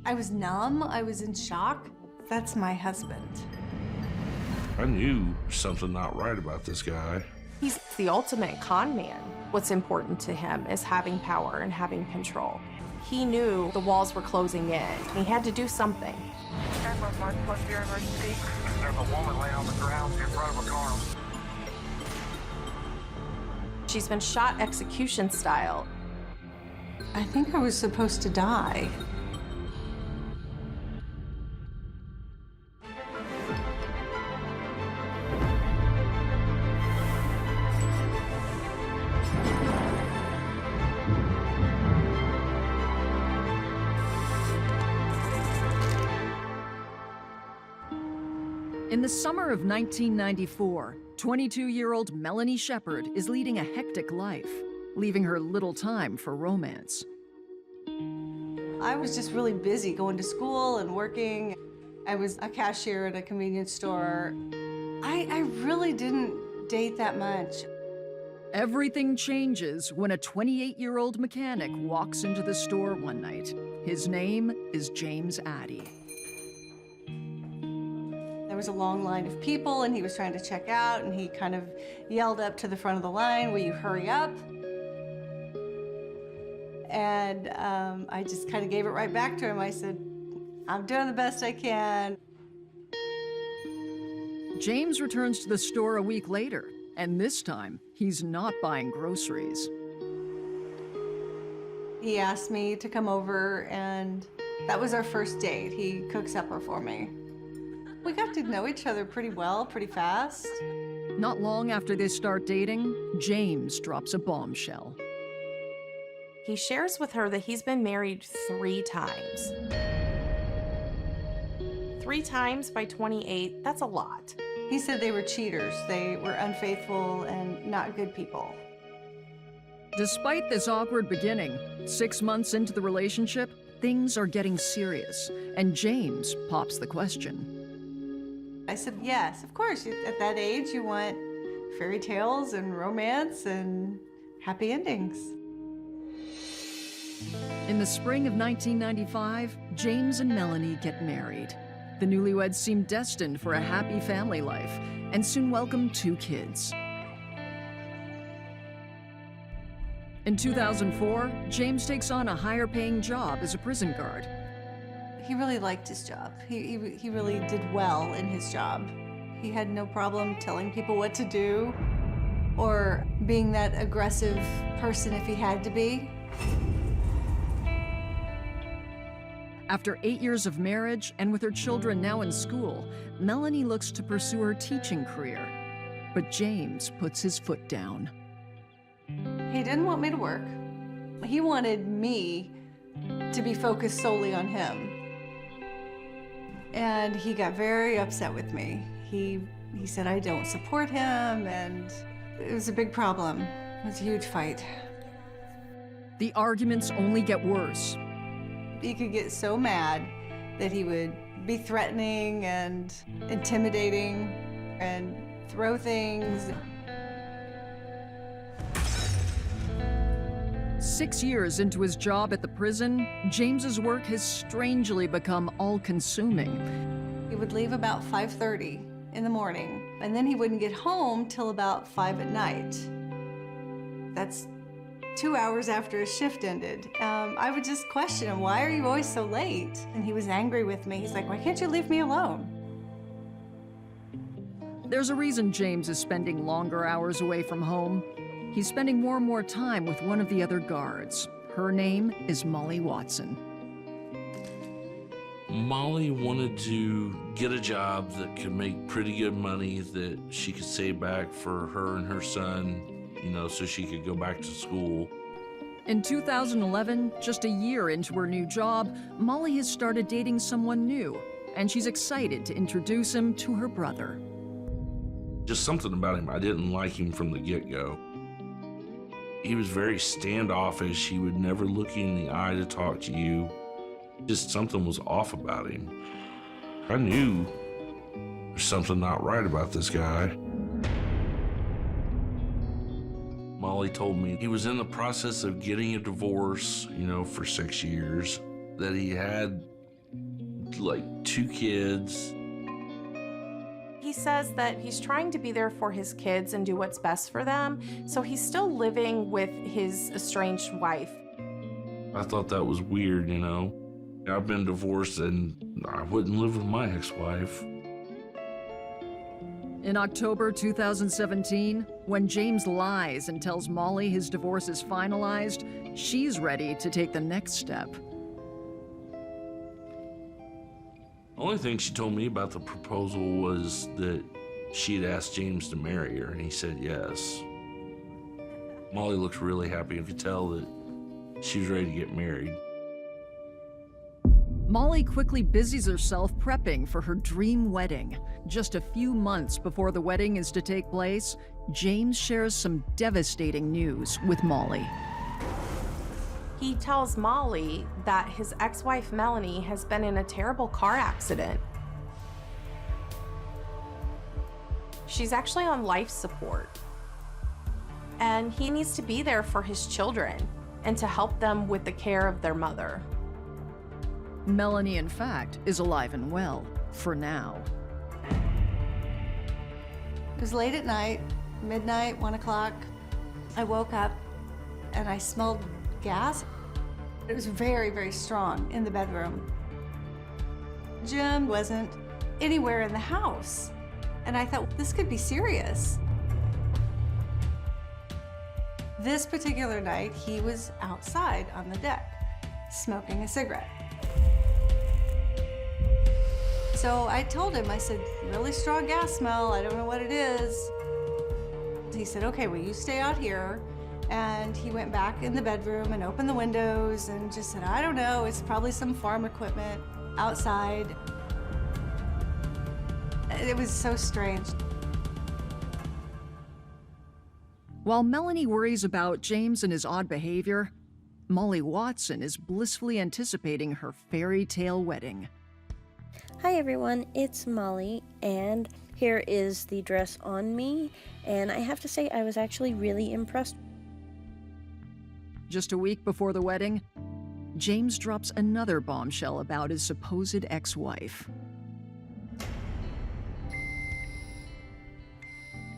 I was numb, I was in shock. That's my husband. I knew something not right about this guy. He's the ultimate con man. What's important to him is having power and having control. He knew the walls were closing in. He had to do something. There's a woman laying on the ground in front of a car. She's been shot execution style. I think I was supposed to die. In the summer of 1994, 22-year-old Melanie Shepard is leading a hectic life, leaving her little time for romance. I was just really busy going to school and working. I was a cashier at a convenience store. I really didn't date that much. Everything changes when a 28-year-old mechanic walks into the store one night. His name is James Addie. There was a long line of people, and he was trying to check out, and he kind of yelled up to the front of the line, "Will you hurry up?" And I just kind of gave it right back to him. I said, "I'm doing the best I can." James returns to the store a week later, and this time, he's not buying groceries. He asked me to come over, and that was our first date. He cooked supper for me. We got to know each other pretty well, pretty fast. Not long after they start dating, James drops a bombshell. He shares with her that he's been married 3 times. 3 times by 28, that's a lot. He said they were cheaters. They were unfaithful and not good people. Despite this awkward beginning, 6 months into the relationship, things are getting serious, and James pops the question. I said, yes, of course. At that age, you want fairy tales and romance and happy endings. In the spring of 1995, James and Melanie get married. The newlyweds seem destined for a happy family life and soon welcome 2 kids. In 2004, James takes on a higher-paying job as a prison guard. He really liked his job. He really did well in his job. He had no problem telling people what to do or being that aggressive person if he had to be. After 8 years of marriage and with her children now in school, Melanie looks to pursue her teaching career. But James puts his foot down. He didn't want me to work. He wanted me to be focused solely on him. And he got very upset with me. He said I don't support him, and it was a big problem. It was a huge fight. The arguments only get worse. He could get so mad that he would be threatening and intimidating and throw things. 6 years into his job at the prison, James's work has strangely become all-consuming. He would leave about 5:30 in the morning, and then he wouldn't get home till about 5 at night. That's 2 hours after his shift ended. I would just question him, "Why are you always so late?" And he was angry with me. He's like, "Why can't you leave me alone?" There's a reason James is spending longer hours away from home. He's spending more and more time with one of the other guards. Her name is Molly Watson. Molly wanted to get a job that could make pretty good money that she could save back for her and her son, you know, so she could go back to school. In 2011, just a year into her new job, Molly has started dating someone new, and she's excited to introduce him to her brother. Just something about him, I didn't like him from the get-go. He was very standoffish. He would never look you in the eye to talk to you. Just something was off about him. I knew there's something not right about this guy. Molly told me he was in the process of getting a divorce, you know, for 6 years, that he had like 2 kids. He says that he's trying to be there for his kids and do what's best for them, so he's still living with his estranged wife. I thought that was weird, you know. I've been divorced and I wouldn't live with my ex-wife. In October 2017, when James lies and tells Molly his divorce is finalized, she's ready to take the next step. The only thing she told me about the proposal was that she had asked James to marry her, and he said yes. Molly looked really happy. You could tell that she was ready to get married. Molly quickly busies herself prepping for her dream wedding. Just a few months before the wedding is to take place, James shares some devastating news with Molly. He tells Molly that his ex-wife Melanie has been in a terrible car accident. She's actually on life support. And he needs to be there for his children and to help them with the care of their mother. Melanie, in fact, is alive and well, for now. It was late at night, midnight, 1 o'clock. I woke up and I smelled gas. It was very, very strong in the bedroom. Jim wasn't anywhere in the house. And I thought, this could be serious. This particular night, he was outside on the deck, smoking a cigarette. So I told him, I said, really strong gas smell, I don't know what it is. He said, okay, well, you stay out here. And he went back in the bedroom and opened the windows and just said, I don't know, it's probably some farm equipment outside. It was so strange. While Melanie worries about James and his odd behavior, Molly Watson is blissfully anticipating her fairy tale wedding. Hi everyone, it's Molly, and here is the dress on me, and I have to say I was actually really impressed. Just a week before the wedding, James drops another bombshell about his supposed ex-wife.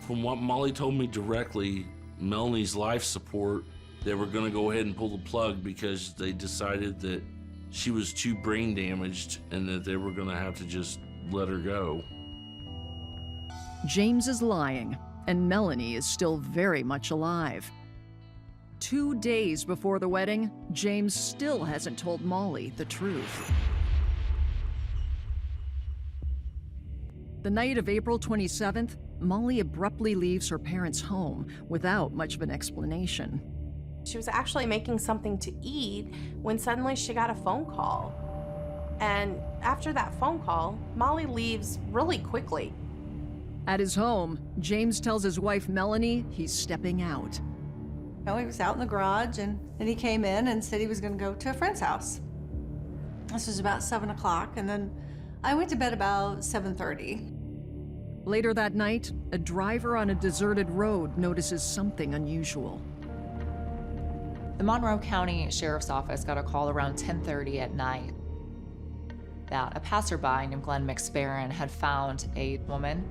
From what Molly told me directly, Melanie's life support, they were going to go ahead and pull the plug because they decided that she was too brain damaged and that they were going to have to just let her go. James is lying, and Melanie is still very much alive. 2 days before the wedding, James still hasn't told Molly the truth. The night of April 27th, Molly abruptly leaves her parents' home without much of an explanation. She was actually making something to eat when suddenly she got a phone call. And after that phone call, Molly leaves really quickly. At his home, James tells his wife Melanie he's stepping out. He was out in the garage, and then he came in and said he was going to go to a friend's house. This was about 7 o'clock, and then I went to bed about 7:30. Later that night, a driver on a deserted road notices something unusual. The Monroe County Sheriff's Office got a call around 10:30 at night that a passerby named Glenn McSparron had found a woman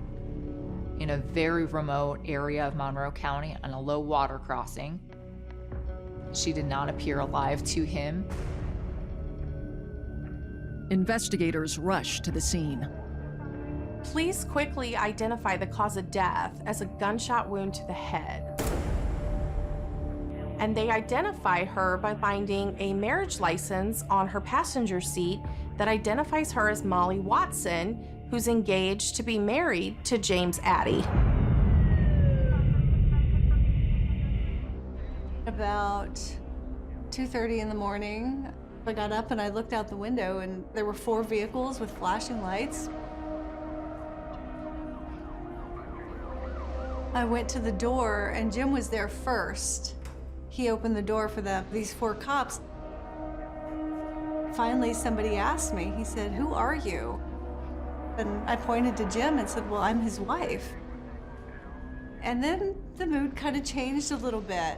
in a very remote area of Monroe County on a low water crossing. She did not appear alive to him. Investigators rush to the scene. Police quickly identify the cause of death as a gunshot wound to the head. And they identify her by finding a marriage license on her passenger seat that identifies her as Molly Watson, who's engaged to be married to James Addie. About 2:30 in the morning, I got up and I looked out the window, and there were 4 vehicles with flashing lights. I went to the door, and Jim was there first. He opened the door for these 4 cops. Finally, somebody asked me, he said, "Who are you?" And I pointed to Jim and said, "Well, I'm his wife." And then the mood kind of changed a little bit.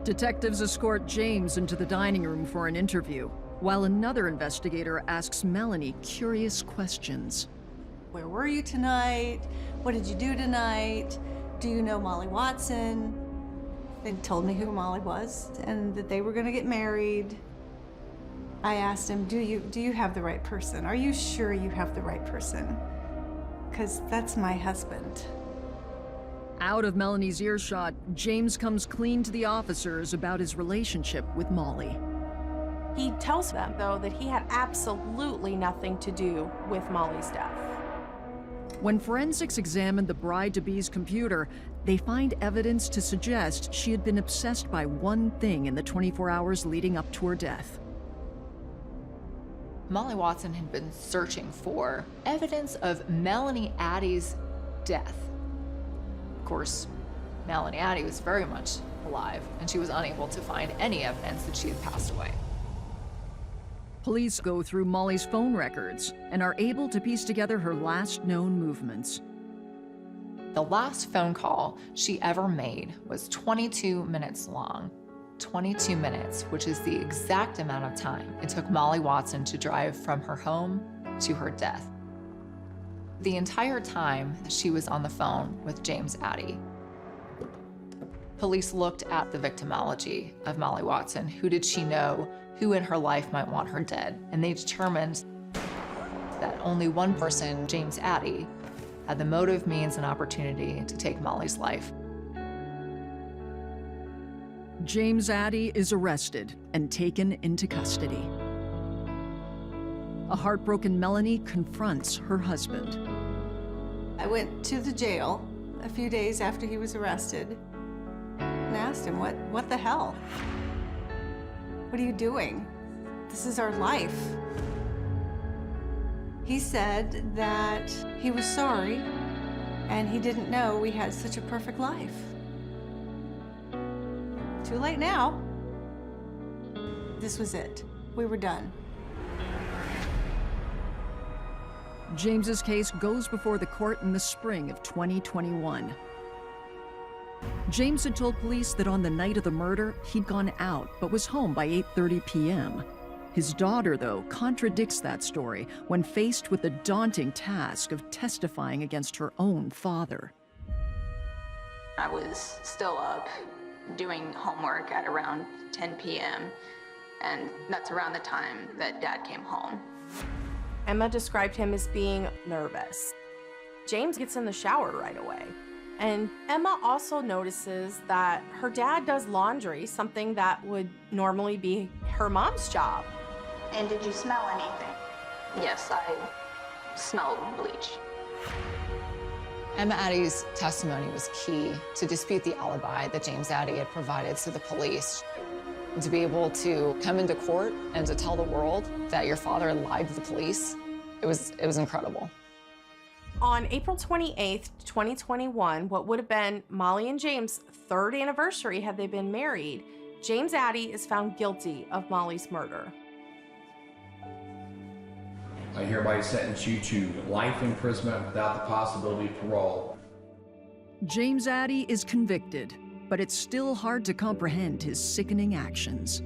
Detectives escort James into the dining room for an interview. while another investigator asks Melanie curious questions. Where were you tonight? What did you do tonight? Do you know Molly Watson? They told me who Molly was and that they were gonna get married. I asked him, do you have the right person? Are you sure you have the right person? Because that's my husband. Out of Melanie's earshot, James comes clean to the officers about his relationship with Molly. He tells them, though, that he had absolutely nothing to do with Molly's death. When forensics examined the bride-to-be's computer, they find evidence to suggest she had been obsessed by one thing in the 24 hours leading up to her death. Molly Watson had been searching for evidence of Melanie Addie's death. Of course, Melanie Addie was very much alive, and she was unable to find any evidence that she had passed away. Police go through Molly's phone records and are able to piece together her last known movements. The last phone call she ever made was 22 minutes long. 22 minutes, which is the exact amount of time it took Molly Watson to drive from her home to her death. The entire time she was on the phone with James Addie. Police looked at the victimology of Molly Watson. Who did she know? Who in her life might want her dead? And they determined that only one person, James Addie, had the motive, means, and opportunity to take Molly's life. James Addie is arrested and taken into custody. A heartbroken Melanie confronts her husband. I went to the jail a few days after he was arrested and asked him, what the hell? What are you doing? This is our life. He said that he was sorry and he didn't know we had such a perfect life. Too late now. This was it. We were done. James's case goes before the court in the spring of 2021. James had told police that on the night of the murder, he'd gone out but was home by 8:30 p.m. His daughter, though, contradicts that story when faced with the daunting task of testifying against her own father. I was still up doing homework at around 10 p.m. and that's around the time that Dad came home. Emma described him as being nervous. James gets in the shower right away. And Emma also notices that her dad does laundry, something that would normally be her mom's job. And did you smell anything? Yes, I smelled bleach. Emma Addie's testimony was key to dispute the alibi that James Addie had provided to the police. To be able to come into court and to tell the world that your father lied to the police, it was incredible. On April 28th, 2021, what would have been Molly and James' third anniversary had they been married, James Addie is found guilty of Molly's murder. I hereby sentence you to life imprisonment without the possibility of parole. James Addie is convicted, but it's still hard to comprehend his sickening actions.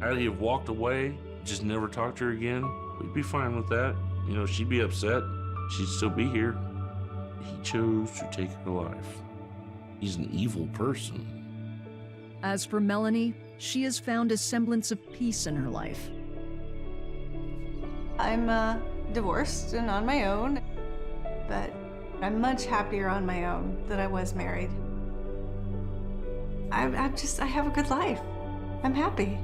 Addie have walked away, just never talked to her again, we'd be fine with that. You know, she'd be upset. She'd still be here. He chose to take her life. He's an evil person. As for Melanie, she has found a semblance of peace in her life. I'm divorced and on my own, but I'm much happier on my own than I was married. I have a good life. I'm happy.